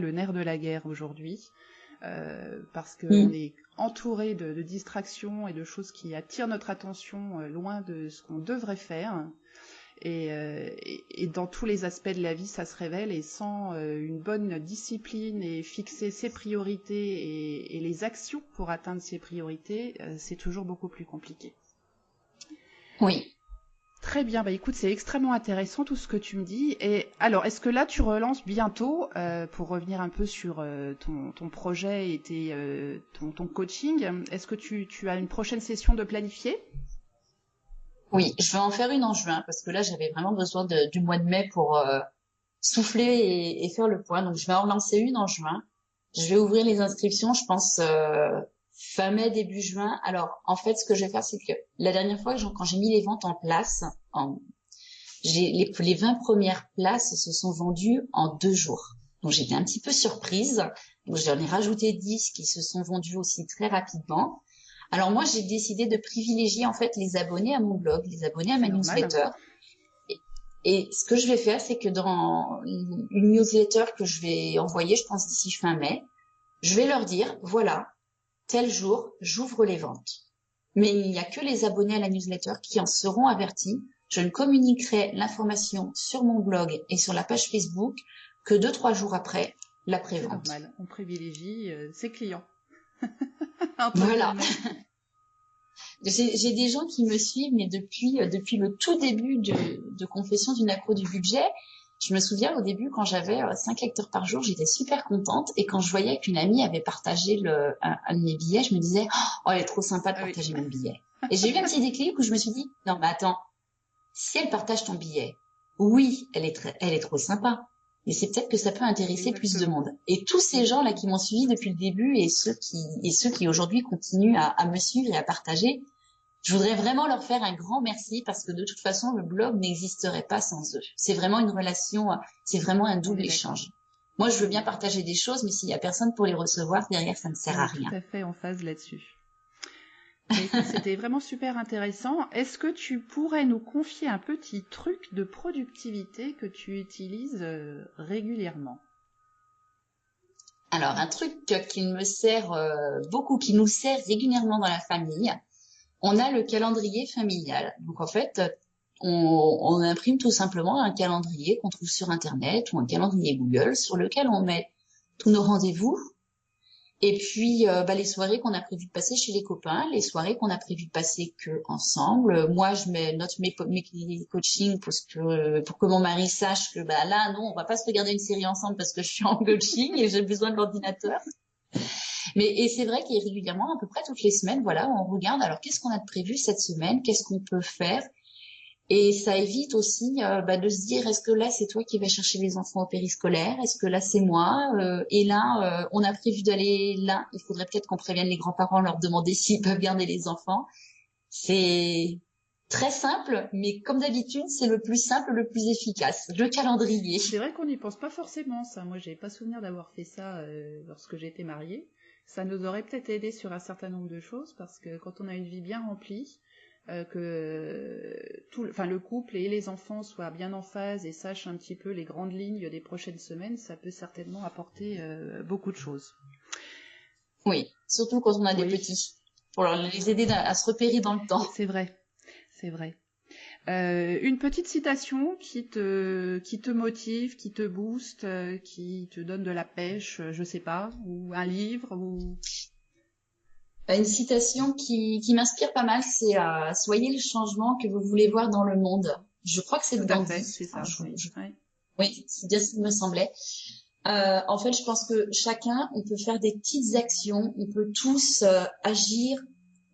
le nerf de la guerre aujourd'hui, parce qu'on est entouré de distractions et de choses qui attirent notre attention loin de ce qu'on devrait faire. Et dans tous les aspects de la vie, ça se révèle, et sans une bonne discipline et fixer ses priorités et les actions pour atteindre ces priorités, c'est toujours beaucoup plus compliqué. Oui. Très bien, bah écoute, c'est extrêmement intéressant tout ce que tu me dis. Et alors, est-ce que là tu relances bientôt, pour revenir un peu sur ton projet et ton coaching, est-ce que tu as une prochaine session de planifier? Oui, je vais en faire une en juin parce que là j'avais vraiment besoin du mois de mai pour souffler et faire le point. Donc je vais en lancer une en juin. Je vais ouvrir les inscriptions, je pense fin mai, début juin. Alors en fait, ce que je vais faire, c'est que la dernière fois, quand j'ai mis les ventes en place, les 20 premières places se sont vendues en 2 jours. Donc j'étais un petit peu surprise. Donc j'en ai rajouté 10 qui se sont vendues aussi très rapidement. Alors moi, j'ai décidé de privilégier en fait les abonnés à mon blog, les abonnés à ma newsletter. Et ce que je vais faire, c'est que dans une newsletter que je vais envoyer, je pense d'ici fin mai, je vais leur dire, voilà, tel jour, j'ouvre les ventes. Mais il n'y a que les abonnés à la newsletter qui en seront avertis. Je ne communiquerai l'information sur mon blog et sur la page Facebook que 2-3 jours après la prévente. C'est normal, on privilégie ses clients. Voilà. J'ai des gens qui me suivent, mais depuis le tout début de Confession d'une accro du budget. Je me souviens au début, quand j'avais 5 lecteurs par jour, j'étais super contente. Et quand je voyais qu'une amie avait partagé un de mes billets, je me disais, oh, elle est trop sympa de partager mon billet. Et j'ai eu un petit déclic où je me suis dit, non, mais attends, si elle partage ton billet, oui, elle est trop sympa. Mais c'est peut-être que ça peut intéresser plus de monde. Et tous ces gens-là qui m'ont suivi depuis le début et ceux qui aujourd'hui continuent à me suivre et à partager, je voudrais vraiment leur faire un grand merci parce que de toute façon, le blog n'existerait pas sans eux. C'est vraiment une relation, c'est vraiment un double échange. Moi, je veux bien partager des choses, mais s'il y a personne pour les recevoir, derrière, ça ne sert à rien. Tout à fait en phase là-dessus. C'était vraiment super intéressant. Est-ce que tu pourrais nous confier un petit truc de productivité que tu utilises régulièrement? Alors, un truc qui me sert beaucoup, qui nous sert régulièrement dans la famille, on a le calendrier familial. Donc, en fait, on imprime tout simplement un calendrier qu'on trouve sur Internet ou un calendrier Google sur lequel on met tous nos rendez-vous. Et puis, les soirées qu'on a prévu de passer chez les copains, les soirées qu'on a prévu de passer que ensemble. Moi, je note mes coachings pour que mon mari sache que là, non, on va pas se regarder une série ensemble parce que je suis en coaching et j'ai besoin de l'ordinateur. Et c'est vrai qu'il y a régulièrement, à peu près toutes les semaines, voilà, on regarde. Alors, qu'est-ce qu'on a de prévu cette semaine? Qu'est-ce qu'on peut faire? Et ça évite aussi de se dire, est-ce que là c'est toi qui vas chercher les enfants au périscolaire? Est-ce que là c'est moi? Et là, on a prévu d'aller là. Il faudrait peut-être qu'on prévienne les grands-parents, leur demander s'ils peuvent garder les enfants. C'est très simple, mais comme d'habitude, c'est le plus simple, le plus efficace. Le calendrier. C'est vrai qu'on n'y pense pas forcément, ça. Moi, j'ai pas souvenir d'avoir fait ça lorsque j'étais mariée. Ça nous aurait peut-être aidé sur un certain nombre de choses, parce que quand on a une vie bien remplie, que le couple et les enfants soient bien en phase et sachent un petit peu les grandes lignes des prochaines semaines, ça peut certainement apporter beaucoup de choses. Oui, surtout quand on a des petits, pour les aider à se repérer dans le temps. C'est vrai, c'est vrai. Une petite citation qui te motive, qui te booste, qui te donne de la pêche, je sais pas, ou un livre, ou... Une citation qui m'inspire pas mal, c'est « Soyez le changement que vous voulez voir dans le monde ». Je crois que c'est de Gandhi. C'est ça, oui, c'est bien ce qui me semblait. En fait, je pense que chacun, on peut faire des petites actions, on peut tous agir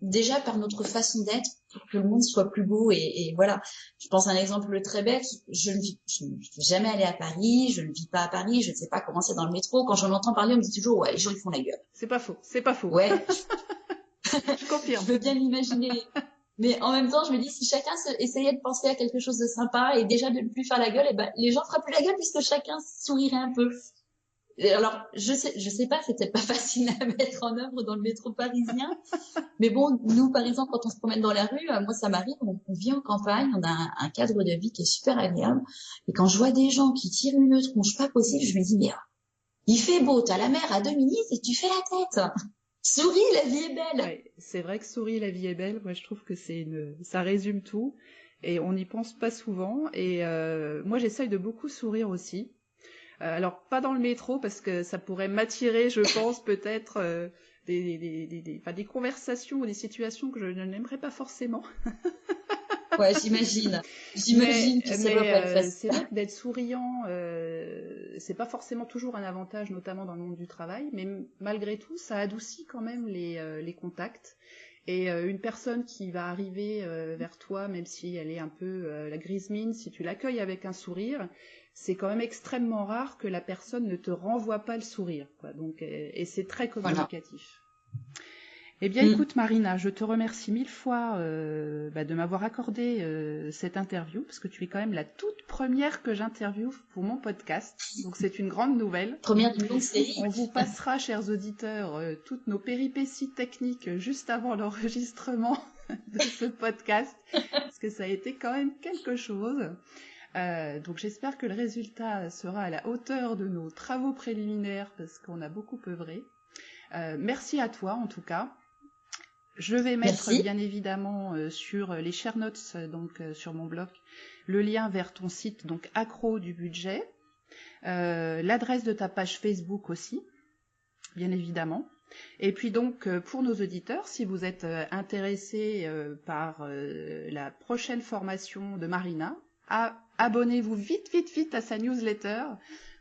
déjà par notre façon d'être pour que le monde soit plus beau et voilà. Je pense à un exemple très bête. Je ne suis jamais allée à Paris, je ne vis pas à Paris, je ne sais pas comment c'est dans le métro. Quand j'en entends parler, on me dit toujours « Ouais, les gens, ils font la gueule ». C'est pas faux. Ouais. Je confirme. Je veux bien l'imaginer. Mais en même temps, je me dis, si chacun essayait de penser à quelque chose de sympa et déjà de ne plus faire la gueule, les gens feraient plus la gueule puisque chacun sourirait un peu. Alors, je sais pas, c'est peut-être pas facile à mettre en œuvre dans le métro parisien. Mais bon, nous, par exemple, quand on se promène dans la rue, moi, ça m'arrive, on vit en campagne, on a un cadre de vie qui est super agréable. Et quand je vois des gens qui tirent une tronche pas possible, je me dis, mais Il fait beau, t'as la mer à 2 minutes et tu fais la tête. Souris, la vie est belle. Ouais, c'est vrai que souris, la vie est belle. Moi, je trouve que ça résume tout. Et on n'y pense pas souvent. Et moi, j'essaye de beaucoup sourire aussi. Alors, pas dans le métro, parce que ça pourrait m'attirer, je pense, peut-être des conversations ou des situations que je n'aimerais pas forcément. Ouais, j'imagine. J'imagine que ça va pas être facile. C'est vrai que d'être souriant, c'est pas forcément toujours un avantage, notamment dans le monde du travail, mais malgré tout, ça adoucit quand même les contacts. Et une personne qui va arriver vers toi, même si elle est un peu la grise mine, si tu l'accueilles avec un sourire, c'est quand même extrêmement rare que la personne ne te renvoie pas le sourire, quoi. Donc, et c'est très communicatif. Voilà. Eh bien, écoute, Marina, je te remercie 1000 fois de m'avoir accordé cette interview, parce que tu es quand même la toute première que j'interviewe pour mon podcast. Donc, c'est une grande nouvelle. Première d'une longue série. On vous passera, chers auditeurs, toutes nos péripéties techniques juste avant l'enregistrement de ce podcast, parce que ça a été quand même quelque chose. Donc, j'espère que le résultat sera à la hauteur de nos travaux préliminaires, parce qu'on a beaucoup œuvré. Merci à toi, en tout cas. Je vais mettre bien évidemment sur les share notes, donc sur mon blog, le lien vers ton site, donc Accro du budget, l'adresse de ta page Facebook aussi, bien évidemment. Et puis donc pour nos auditeurs, si vous êtes intéressés par la prochaine formation de Marina, abonnez-vous vite à sa newsletter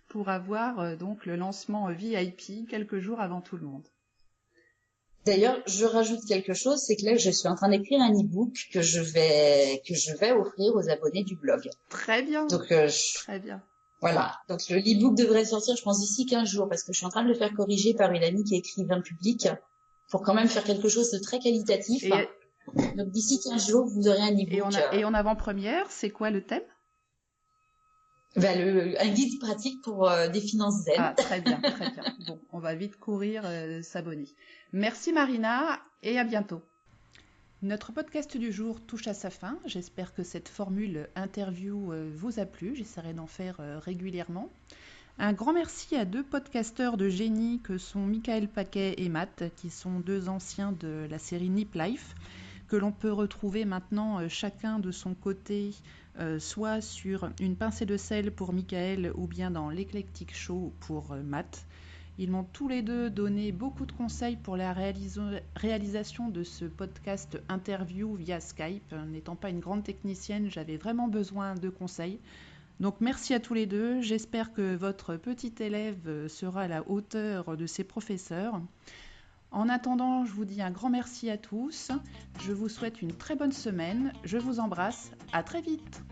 pour avoir donc le lancement VIP quelques jours avant tout le monde. D'ailleurs, je rajoute quelque chose, c'est que là, je suis en train d'écrire un e-book que je vais offrir aux abonnés du blog. Très bien. Donc, très bien. Voilà. Donc, le e-book devrait sortir, je pense, d'ici 15 jours, parce que je suis en train de le faire corriger par une amie qui est écrivain public, pour quand même faire quelque chose de très qualitatif. Donc, d'ici 15 jours, vous aurez un e-book. Et en avant-première, c'est quoi le thème? Un guide pratique pour des finances zen. Ah, très bien, très bien. Bon, on va vite courir s'abonner. Merci Marina et à bientôt. Notre podcast du jour touche à sa fin. J'espère que cette formule interview vous a plu. J'essaierai d'en faire régulièrement. Un grand merci à 2 podcasteurs de génie que sont Michael Paquet et Matt, qui sont 2 anciens de la série Nip Life, que l'on peut retrouver maintenant chacun de son côté, soit sur Une pincée de sel pour Michael ou bien dans l'Eclectic Show pour Matt. Ils m'ont tous les 2 donné beaucoup de conseils pour la réalisation de ce podcast interview via Skype. N'étant pas une grande technicienne, j'avais vraiment besoin de conseils. Donc merci à tous les 2. J'espère que votre petit élève sera à la hauteur de ses professeurs. En attendant, je vous dis un grand merci à tous. Je vous souhaite une très bonne semaine. Je vous embrasse. À très vite.